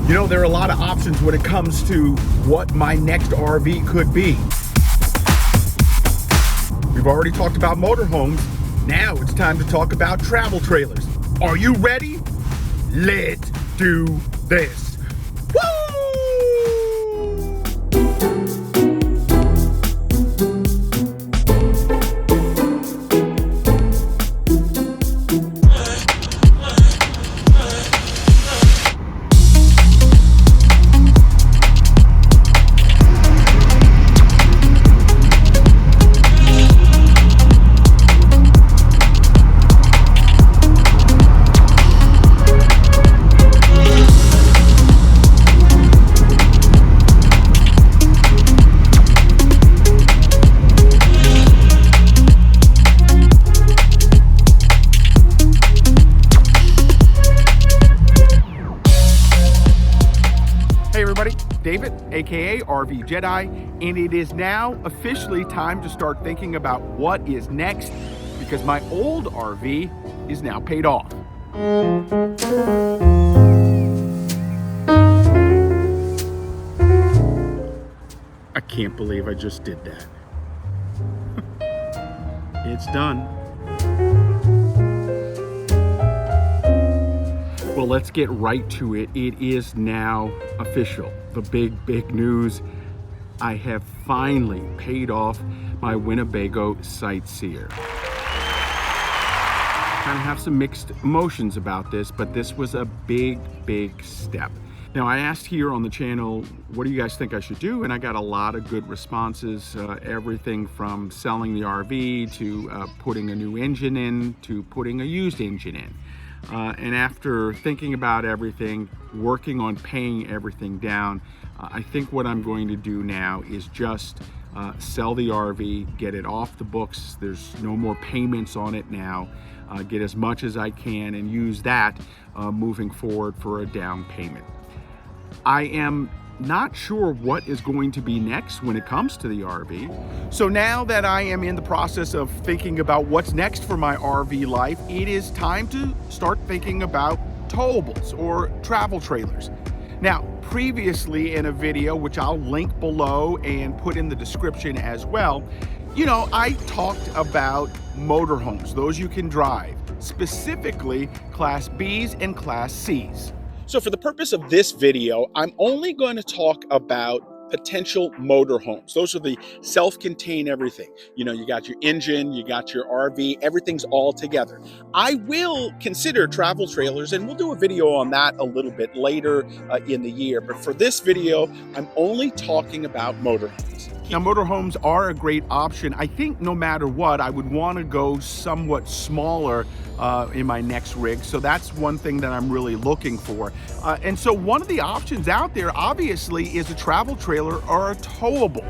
You know, there are a lot of options when it comes to what my next RV could be. We've already talked about motorhomes. Now it's time to talk about travel trailers. Are you ready? Let's do this. Woo! David, aka RVJedeye, and it is now officially time to start thinking about what is next because my old RV is now paid off. I can't believe I just did that. It's done. Well, let's get right to it. It is now official. The big news. I have finally paid off my Winnebago Sightseer. Kind of have some mixed emotions about this, but this was a big step. Now, I asked here on the channel, what do you guys think I should do? And I got a lot of good responses, everything from selling the RV to putting a new engine in to putting a used engine in. And after thinking about everything, working on paying everything down, I think what I'm going to do now is just sell the RV, get it off the books. There's no more payments on it now. Get as much as I can and use that moving forward for a down payment. I am not sure what is going to be next when it comes to the RV. So now that I am in the process of thinking about what's next for my RV life, it is time to start thinking about towables or travel trailers. Now, previously in a video, which I'll link below and put in the description as well, you know, I talked about motorhomes, those you can drive, specifically Class Bs and Class Cs. So for the purpose of this video, I'm only going to talk about potential motorhomes. Those are the self-contained everything. You know, you got your engine, you got your RV, everything's all together. I will consider travel trailers, and we'll do a video on that a little bit later in the year. But for this video, I'm only talking about motorhomes. Now, motorhomes are a great option. I think no matter what, I would want to go somewhat smaller in my next rig. So that's one thing that I'm really looking for. And so one of the options out there, obviously, is a travel trailer or a towable.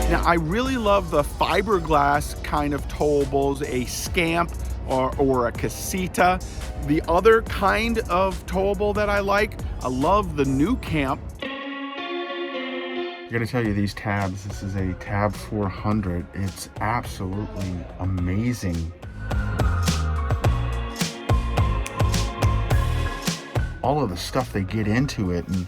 Now, I really love the fiberglass kind of towables, a Scamp or a Casita. The other kind of towable that I like, I love the new Camp. I gotta tell you, these tabs, this is a Tab 400. It's absolutely amazing. All of the stuff they get into it, and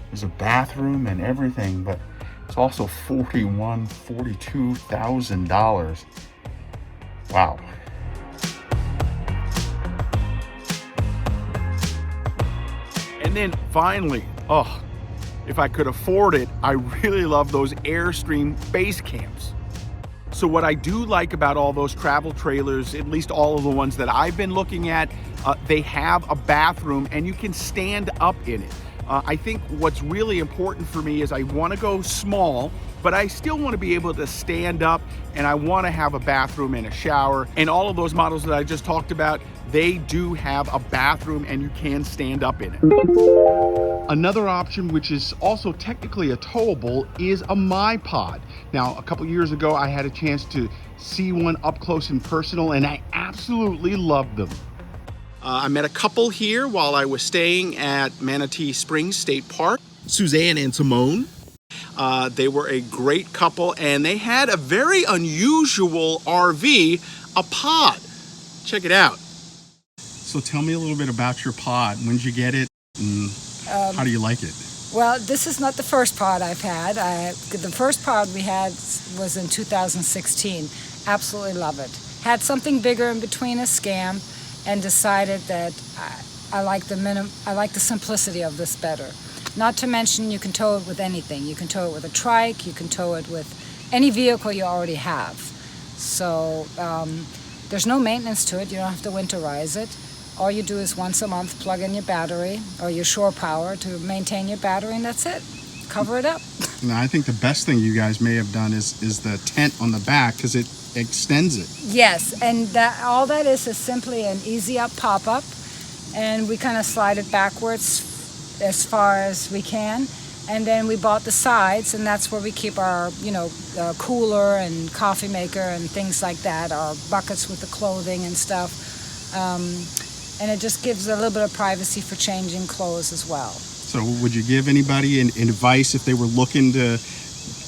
there's a bathroom and everything, but it's also $42,000. Wow. And then finally, oh, if I could afford it, I really love those Airstream base camps. So what I do like about all those travel trailers, at least all of the ones that I've been looking at, they have a bathroom and you can stand up in it. I think what's really important for me is I want to go small, but I still want to be able to stand up, and I want to have a bathroom and a shower. And all of those models that I just talked about, they do have a bathroom and you can stand up in it. Another option, which is also technically a towable, is a MyPod. Now, a couple years ago, I had a chance to see one up close and personal, and I absolutely loved them. I met a couple here while I was staying at Manatee Springs State Park, Suzanne and Simone. They were a great couple, and they had a very unusual RV, a pod. Check it out. So tell me a little bit about your pod. When did you get it, and how do you like it? Well, this is not the first pod I've had. The first pod we had was in 2016. Absolutely love it. Had something bigger in between a scam, and decided that I like the simplicity of this better. Not to mention, you can tow it with anything. You can tow it with a trike. You can tow it with any vehicle you already have. So there's no maintenance to it. You don't have to winterize it. All you do is once a month plug in your battery or your shore power to maintain your battery, and that's it. Cover it up. Now, I think the best thing you guys may have done is the tent on the back, because it extends it. Yes, and all that is simply an easy up pop-up, and we kind of slide it backwards as far as we can, and then we bought the sides, and that's where we keep our cooler and coffee maker and things like that, our buckets with the clothing and stuff. And it just gives a little bit of privacy for changing clothes as well. So would you give anybody an advice if they were looking to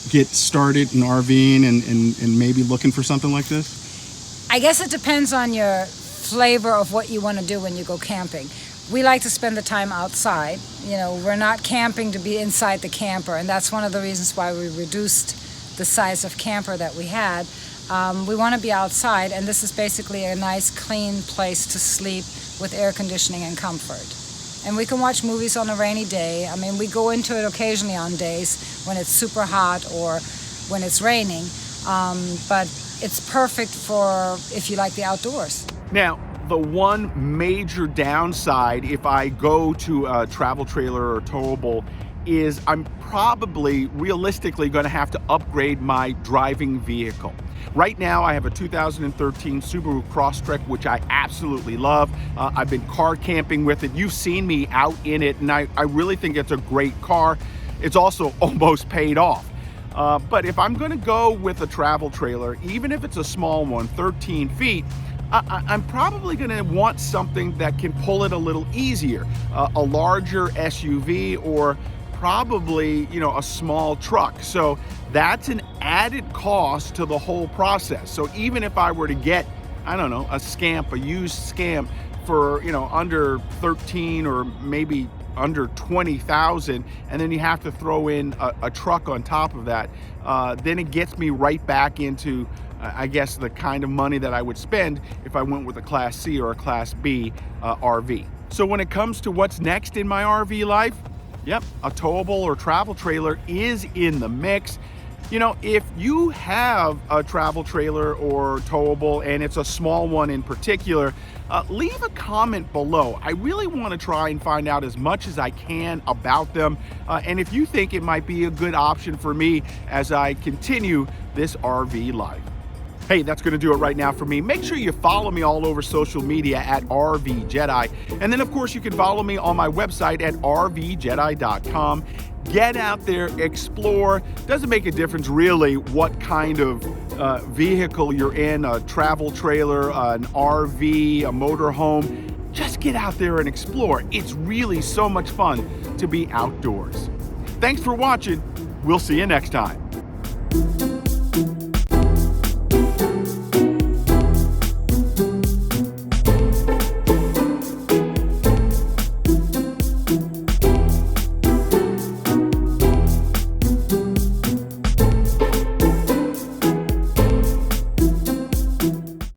get started in RVing and maybe looking for something like this? I guess it depends on your flavor of what you want to do when you go camping. We like to spend the time outside. We're not camping to be inside the camper, and that's one of the reasons why we reduced the size of camper that we had. We want to be outside, and this is basically a nice, clean place to sleep with air conditioning and comfort. And we can watch movies on a rainy day. I mean, we go into it occasionally on days when it's super hot or when it's raining, but it's perfect for if you like the outdoors. Now, the one major downside if I go to a travel trailer or towable is I'm probably realistically going to have to upgrade my driving vehicle. Right now, I have a 2013 Subaru Crosstrek, which I absolutely love. I've been car camping with it. You've seen me out in it, and I really think it's a great car. It's also almost paid off. But if I'm going to go with a travel trailer, even if it's a small one, 13 feet, I'm probably going to want something that can pull it a little easier. A larger SUV, or probably, a small truck. So that's an added cost to the whole process. So even if I were to get, a used Scamp for, under 13 or maybe under 20,000, and then you have to throw in a truck on top of that, then it gets me right back into, I guess, the kind of money that I would spend if I went with a Class C or a Class B RV. So when it comes to what's next in my RV life, yep, a towable or travel trailer is in the mix. If you have a travel trailer or towable, and it's a small one in particular, leave a comment below. I really want to try and find out as much as I can about them. And if you think it might be a good option for me as I continue this RV life. Hey, that's going to do it right now for me. Make sure you follow me all over social media at RVJedeye. And then, of course, you can follow me on my website at RVJedeye.com. Get out there, explore. Doesn't make a difference really what kind of vehicle you're in, a travel trailer, an RV, a motorhome. Just get out there and explore. It's really so much fun to be outdoors. Thanks for watching. We'll see you next time.